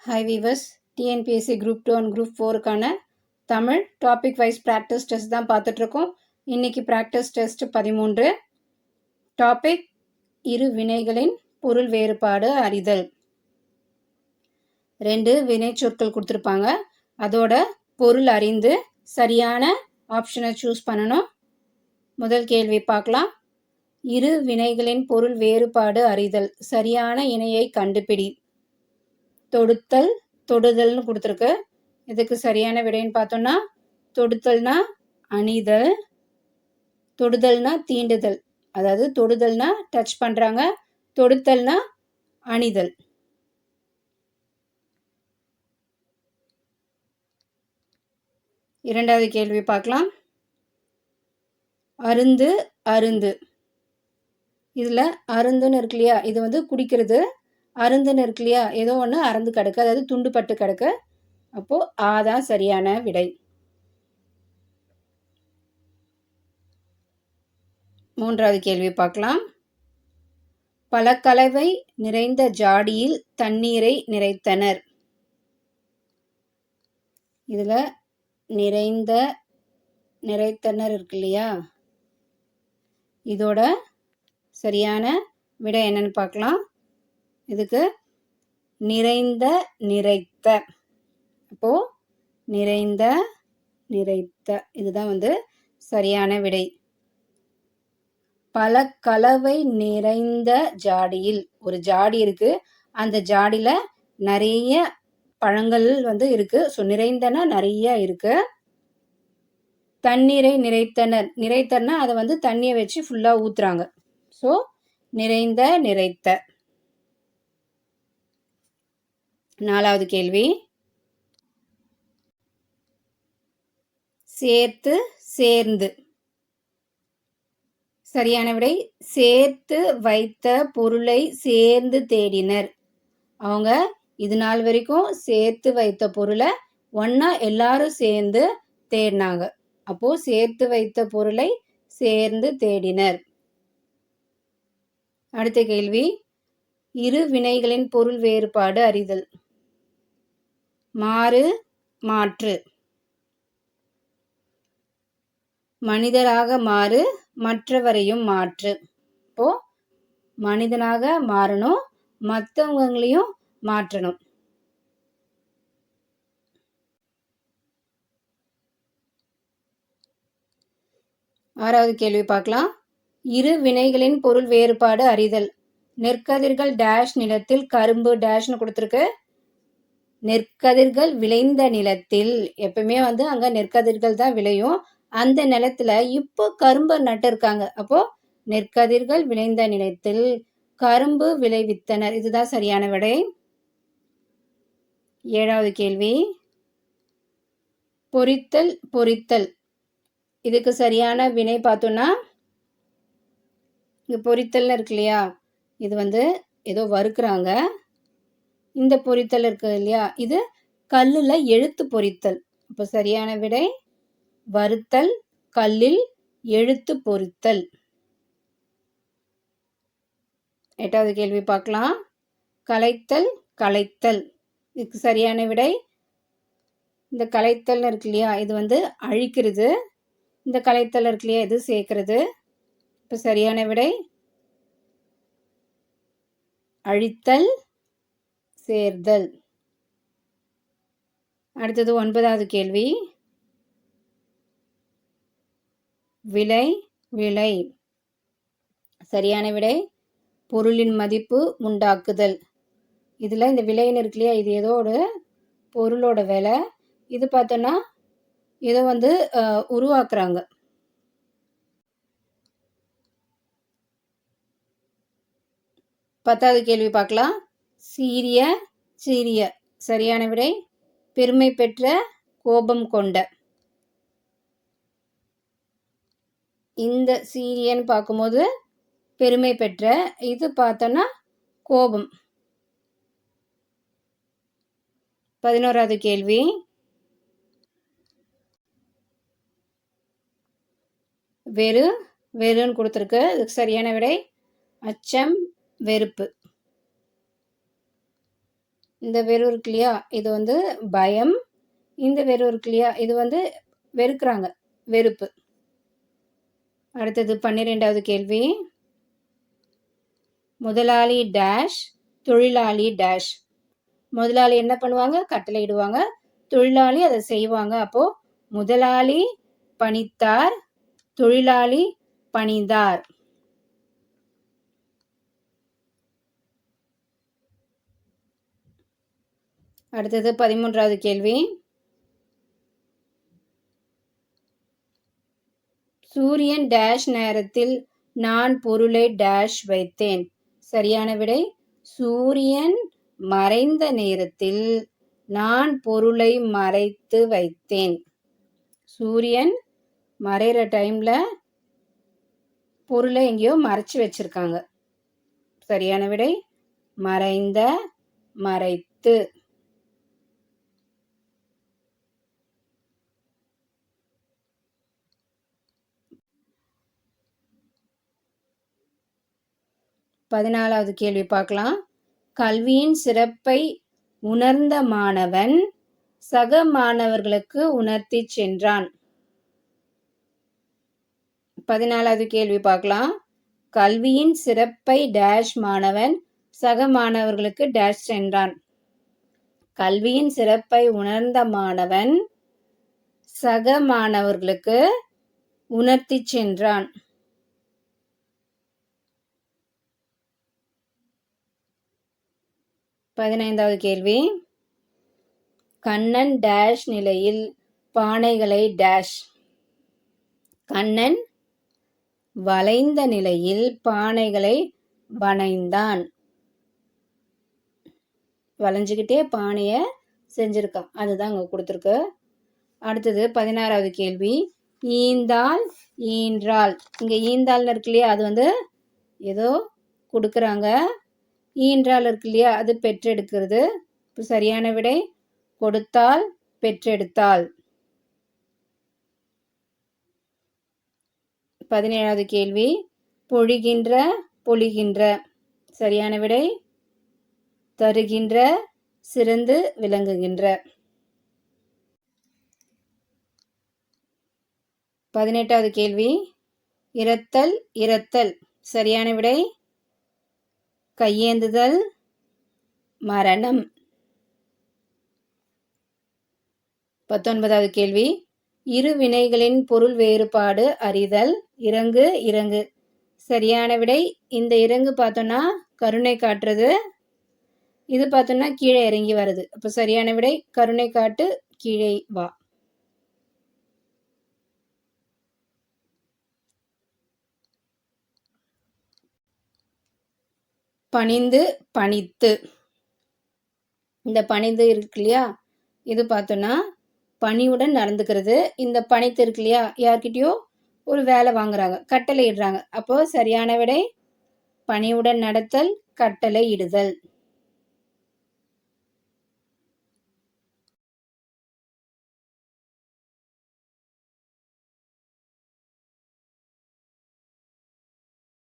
Hi viewers, TNPSC group 2 and group 4க்கான Tamil topic wise practice test தான் பார்த்துட்ருக்கோம். இன்றைக்கி ப்ராக்டிஸ் டெஸ்ட் 13. டாபிக் இரு வினைகளின் பொருள் வேறுபாடு அறிதல். 2 வினை சொற்கள் கொடுத்துருப்பாங்க. அதோட பொருள் அறிந்து சரியான ஆப்ஷனை சூஸ் பண்ணணும். முதல் கேள்வி பார்க்கலாம். இரு வினைகளின் பொருள் வேறுபாடு அறிதல். சரியான இணையை கண்டுபிடி. தொடுத்தல், தொடுதல்னு கொடுத்துருக்கு. இதுக்கு சரியான விடைன்னு பார்த்தோம்னா, தொடுத்தல்னா அணிதல், தொடுதல்னா தீண்டுதல். அதாவது தொடுதல்னா டச் பண்ணுறாங்க, தொடுத்தல்னா அணிதல். இரண்டாவது கேள்வி பார்க்கலாம். அருந்து, அருந்து. இதில் அருந்துன்னு இருக்கு இல்லையா, இது வந்து குடிக்கிறது. அருந்துன்னு இருக்கு இல்லையா, ஏதோ ஒன்று அறந்து கிடக்கு, அதாவது துண்டுபட்டு கிடக்கு. அப்போது ஆதான் சரியான விடை. மூன்றாவது கேள்வி பார்க்கலாம். பல கலவை நிறைந்த ஜாடியில் தண்ணீரை நிறைத்தனர். இதில் நிறைத்தனர் இருக்கு இல்லையா, இதோட சரியான விடை என்னன்னு பார்க்கலாம். இதுக்கு நிறைந்த நிறைத்த, அப்போ நிறைந்த நிறைத்த இதுதான் வந்து சரியான விடை. பல கலவை நிறைந்த ஜாடியில், ஒரு ஜாடி இருக்கு, அந்த ஜாடியில நிறைய பழங்கள் வந்து இருக்கு. ஸோ நிறைந்தனா நிறைய இருக்கு. தண்ணீரை நிறைத்தனர், நிறைத்தர்னா அதை வந்து தண்ணியை வச்சு ஃபுல்லாக ஊத்துறாங்க. ஸோ நிறைந்த நிறைத்த. நாலாவது கேள்வி. சேர்த்து சேர்ந்து. சரியான விடை சேர்த்து வைத்த பொருளை சேர்ந்து தேடினர். அவங்க இது நாள் வரைக்கும் சேர்த்து வைத்த பொருளை ஒன்றா எல்லாரும் சேர்ந்து தேடினாங்க. அப்போது சேர்த்து வைத்த பொருளை சேர்ந்து தேடினர். அடுத்த கேள்வி. இரு வினைகளின் பொருள் வேறுபாடு அறிதல். மாறு, மாற்று. மனிதராக மாறு, மற்றவரையும் மாற்று. இப்போ மனிதனாக மாறணும், மற்றவங்களையும் மாற்றணும். ஆறாவது கேள்வி பார்க்கலாம். இரு வினைகளின் பொருள் வேறுபாடு அறிதல். நெற்கதிர்கள் டேஷ் நிலத்தில் கரும்பு டேஷ்னு கொடுத்துருக்கு. நெற்கதிர்கள் விளைந்த நிலத்தில், எப்பவுமே வந்து அங்கே நெற்கதிர்கள் தான் விளையும். அந்த நிலத்துல இப்போ கரும்பு நட்டு இருக்காங்க. அப்போ நெற்கதிர்கள் விளைந்த நிலத்தில் கரும்பு விளைவித்தனர். இதுதான் சரியான விடை. ஏழாவது கேள்வி. பொரித்தல், பொரித்தல். இதுக்கு சரியான வினை பார்த்தோம்னா, இங்கே பொரித்தல்னு இருக்கு இல்லையா, இது வந்து ஏதோ வறுக்கிறாங்க. இந்த பொரித்தல் இருக்கு இல்லையா, இது கல்லில் எழுத்து பொரித்தல். இப்போ சரியான விடை வறுத்தல், கல்லில் எழுத்து பொரித்தல். எட்டாவது கேள்வி பார்க்கலாம். கலைத்தல், கலைத்தல். இதுக்கு சரியான விடை இந்த கலைத்தல்னு இருக்கு இல்லையா, இது வந்து அழிக்கிறது. இந்த கலைத்தல் இருக்கு இல்லையா, இது சேர்க்கிறது. இப்போ சரியான விடை அழித்தல், சேர்தல். அடுத்தது 9வது கேள்வி. விலை, விலை. சரியான விடை பொருளின் மதிப்பு உண்டாக்குதல். இதில் இந்த விலைன்னு இருக்கு இல்லையா, இது ஏதோ ஒரு பொருளோட விலை. இது பார்த்தோன்னா ஏதோ வந்து உருவாக்குறாங்க. பத்தாவது கேள்வி பார்க்கலாம். சீரிய, சீரிய. சரியான விடை பெருமை பெற்ற, கோபம் கொண்ட. இந்த சீரியன்னு பார்க்கும்போது பெருமை பெற்ற, இது பார்த்தோன்னா கோபம். 11வது கேள்வி. வெறு, வெறுன்னு கொடுத்துருக்கு. இதுக்கு சரியான விடை அச்சம், வெறுப்பு. இந்த வெறும் இருக்கு இல்லையா, இது வந்து பயம். இந்த வெறும் இருக்கு இல்லையா, இது வந்து வெறுக்கிறாங்க, வெறுப்பு. அடுத்தது 12வது கேள்வி. முதலாளி டேஷ், தொழிலாளி டேஷ். முதலாளி என்ன பண்ணுவாங்க? கட்டளையிடுவாங்க. தொழிலாளி அதை செய்வாங்க. அப்போ முதலாளி பணித்தார், தொழிலாளி பணிந்தார். அடுத்தது 13வது கேள்வி. சூரியன் டேஷ் நேரத்தில் நான் பொருளை டேஷ் வைத்தேன். சரியான விடை சூரியன் மறைந்த நேரத்தில் நான் பொருளை மறைத்து வைத்தேன். சூரியன் மறைகிற டைம்ல பொருளை எங்கேயோ மறைச்சு வச்சிருக்காங்க. சரியான விடை மறைந்த, மறைத்து. பதினாலாவது கேள்வி பார்க்கலாம். கல்வியின் சிறப்பை உணர்ந்த மாணவன் சக மாணவர்களுக்கு உணர்த்தி சென்றான். 14வது கேள்வி பார்க்கலாம். கல்வியின் சிறப்பை டேஷ் மாணவன் சக மாணவர்களுக்கு டேஷ் சென்றான். கல்வியின் சிறப்பை உணர்ந்த மாணவன் சக மாணவர்களுக்கு உணர்த்தி சென்றான். 15வது கேள்வி. கண்ணன் டேஷ் நிலையில் பானைகளை டேஷ். கண்ணன் வளைந்த நிலையில் பானைகளை வளைந்தான். வளைஞ்சுக்கிட்டே பானையை செஞ்சிருக்கான், அதுதான் அங்கே கொடுத்துருக்கு. அடுத்தது 16வது கேள்வி. ஈந்தால் ஈன்றால். இங்கே ஈந்தால்னு இருக்கு இல்லையா, அது வந்து ஏதோ கொடுக்குறாங்க. ஈன்றால் இருக்கு இல்லையா, அது பெற்றெடுக்கிறது. இப்போ சரியான விடை கொடுத்தால், பெற்றெடுத்தால். 17வது கேள்வி. பொழிகின்ற, பொழிகின்ற. சரியான விடை தருகின்ற, சிறந்து விளங்குகின்ற. 18வது கேள்வி. இரத்தல், இரத்தல். சரியான விடை கையேந்துதல், மரணம். 19வது கேள்வி. இரு வினைகளின் பொருள் வேறுபாடு அறிதல். இறங்கு, இறங்கு. சரியான விடை இந்த இறங்கு பார்த்தோன்னா கருணை காட்டுறது, இது பார்த்தோன்னா கீழே இறங்கி வருது. அப்போ சரியான விடை கருணை காட்டு, கீழே வா. பணிந்து, பணித்து. இந்த பணிந்து இருக்கு இல்லையா, இது பார்த்தோன்னா பணிவுடன் நடந்துக்கிறது. இந்த பணித்து இருக்கு இல்லையா, யார்கிட்டயோ ஒரு வேலை வாங்குறாங்க, கட்டளை இடுறாங்க. அப்போ சரியான விடை பணிவுடன் நடத்தல், கட்டளை இடுதல்.